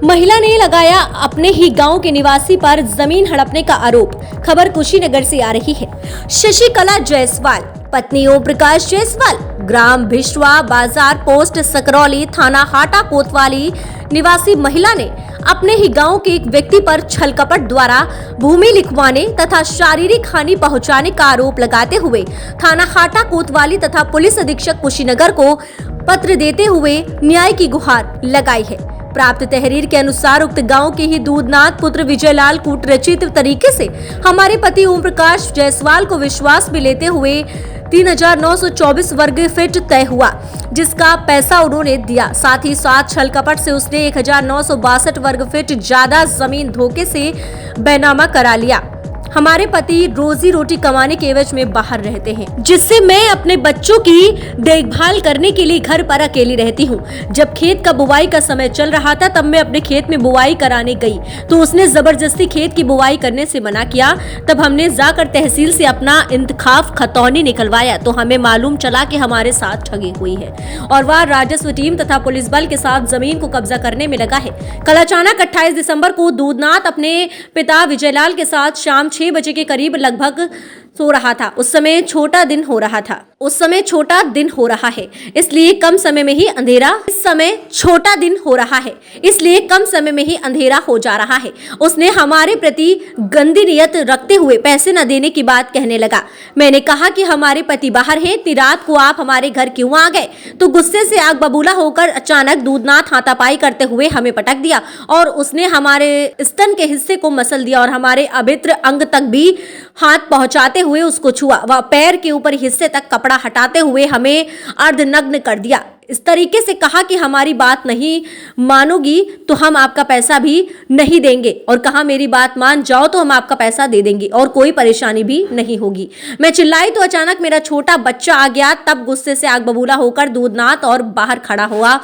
महिला ने लगाया अपने ही गांव के निवासी पर जमीन हड़पने का आरोप। खबर कुशीनगर से आ रही है। शशिकला जायसवाल पत्नी ओम प्रकाश जायसवाल ग्राम भिष्टवा बाजार पोस्ट सकरौली थाना हाटा कोतवाली निवासी महिला ने अपने ही गांव के एक व्यक्ति पर छलकपट द्वारा भूमि लिखवाने तथा शारीरिक हानि पहुंचाने का आरोप लगाते हुए थाना हाटा कोतवाली तथा पुलिस अधीक्षक कुशीनगर को पत्र देते हुए न्याय की गुहार लगाई है। प्राप्त तहरीर के अनुसार उक्त गांव के ही दूधनाथ पुत्र विजयलाल कूटरचित तरीके से हमारे पति ओम प्रकाश जायसवाल को विश्वास में लेते हुए 3924 वर्ग फीट तय हुआ, जिसका पैसा उन्होंने दिया। साथ ही साथ छल कपट से उसने 1962 वर्ग फीट ज्यादा जमीन धोखे से बैनामा करा लिया। हमारे पति रोजी रोटी कमाने के एवज में बाहर रहते हैं, जिससे मैं अपने बच्चों की देखभाल करने के लिए घर पर अकेली रहती हूँ। जब खेत का बुवाई का समय चल रहा था तब मैं अपने खेत में बुवाई कराने गई तो उसने जबरदस्ती खेत की बुवाई करने से मना किया। तब हमने जाकर तहसील से अपना इंतखाब खतौनी निकलवाया तो हमें मालूम चला कि हमारे साथ ठगी हुई है और वह राजस्व टीम तथा पुलिस बल के साथ जमीन को कब्जा करने में लगा है। कल अचानक 28 दिसंबर को दूधनाथ अपने पिता विजयलाल के साथ शाम 6 बजे के करीब लगभग सो रहा था। उस समय छोटा दिन हो रहा है, इसलिए कम समय में ही अंधेरा हो जा रहा है। उसने हमारे प्रति गंदी नियत रखते हुए पैसे न देने की बात कहने लगा। मैंने कहा कि हमारे पति बाहर हैं, इतनी रात को आप हमारे घर क्यों आ गए? तो गुस्से से आग बबूला होकर अचानक दूधनाथ हाथापाई करते हुए हमें पटक दिया और उसने हमारे स्तन के हिस्से को मसल दिया और हमारे अभित्र अंग तक भी हाथ पहुंचाते हुए उसको छुआ। वह पैर के ऊपर हिस्से तक कपड़ा हटाते हुए हमें अर्धनग्न कर दिया। इस तरीके से कहा कि हमारी बात नहीं मानोगी तो हम आपका पैसा भी नहीं देंगे और कहा मेरी बात मान जाओ तो हम आपका पैसा दे देंगे और कोई परेशानी भी नहीं होगी। मैं चिल्लाई तो अचानक मेरा छोटा बच्चा आ गया। तब गुस्से से आग बबूला होकर दूधनाथ और बाहर खड़ा हुआ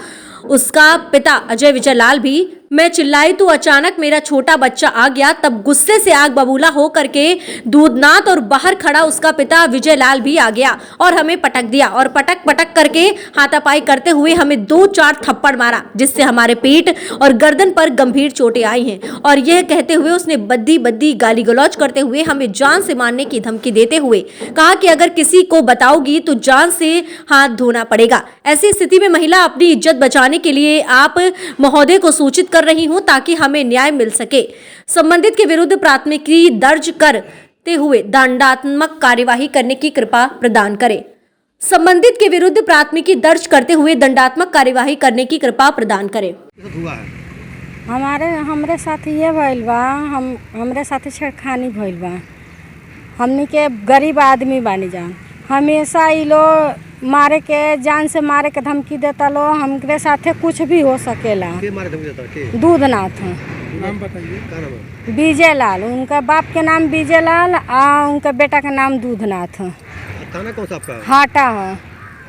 उसका पिता अजय विजयलाल भी। मैं चिल्लाई तो अचानक मेरा छोटा बच्चा आ गया। तब गुस्से से आग बबूला हो करके दूधनाथ और बाहर खड़ा उसका पिता विजयलाल भी आ गया और हमें पटक दिया और पटक करके हाथापाई करते हुए हमें 2-4 थप्पड़ मारा, जिससे हमारे पेट और गर्दन पर गंभीर चोटें आई हैं। और यह कहते हुए उसने बद्दी गाली गलौज करते हुए हमें जान से मारने की धमकी देते हुए कहा कि अगर किसी को बताओगी तो जान से हाथ धोना पड़ेगा। ऐसी स्थिति में महिला अपनी इज्जत बचाने के लिए आप महोदय को सूचित कर रही हूं ताकि हमें न्याय मिल सके। संबंधित के विरुद्ध प्राथमिकी दर्ज करते हुए दंडात्मक कार्यवाही करने की कृपा प्रदान करें। हमरे साथ ये भइल बा, हमरे साथ छेड़खानी भइल बा। हमनी के गरीब आदमी बानी जान, हमेशा ई लोग मारे के जान से मारे के धमकी देता लो। हमरे साथे कुछ भी हो सकेला। के मारे धमकी देता के? दूधनाथ नाम बताइए, क्या नाम है? विजयलाल, उनका बाप के नाम विजयलाल और उनका बेटा का नाम दूधनाथ। थाना कौन सा आपका? हाटा है।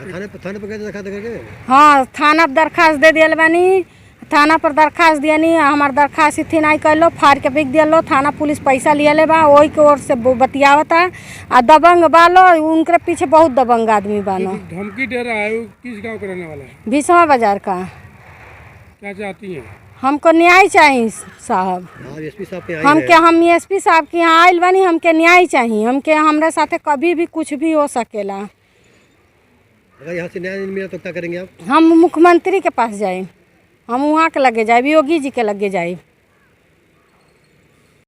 थाने पर गए दरखास्त करके? हाँ, थाना पर दरखास्त दे दिया बानी। थाना पर दरखास्त दियानी, हमार दरखास्त इतनी नहीं कर लो, फाड़ के बिक दिया। थाना पुलिस पैसा लिया बा, वही के ओर से बतियावता आ दबंग बालो। उनके पीछे बहुत दबंग आदमी बानो। धमकी दे रहा है, किस गांव का रहने वाला है? भिष्टवा बाजार का। क्या चाहती हैं? हमको न्याय चाहिए साहब। एसपी साहब के हम एसपी साहब के यहाँ आयल बानी, हमके न्याय चाहिए। हमके हमारे साथे कभी भी कुछ भी हो सकेला। अगर यहाँ से न्याय नहीं मिला तो क्या करेंगे आप? हम मुख्यमंत्री के पास जाए, हम वहाँ के लगे जाए, योगी जी के लगे जाए।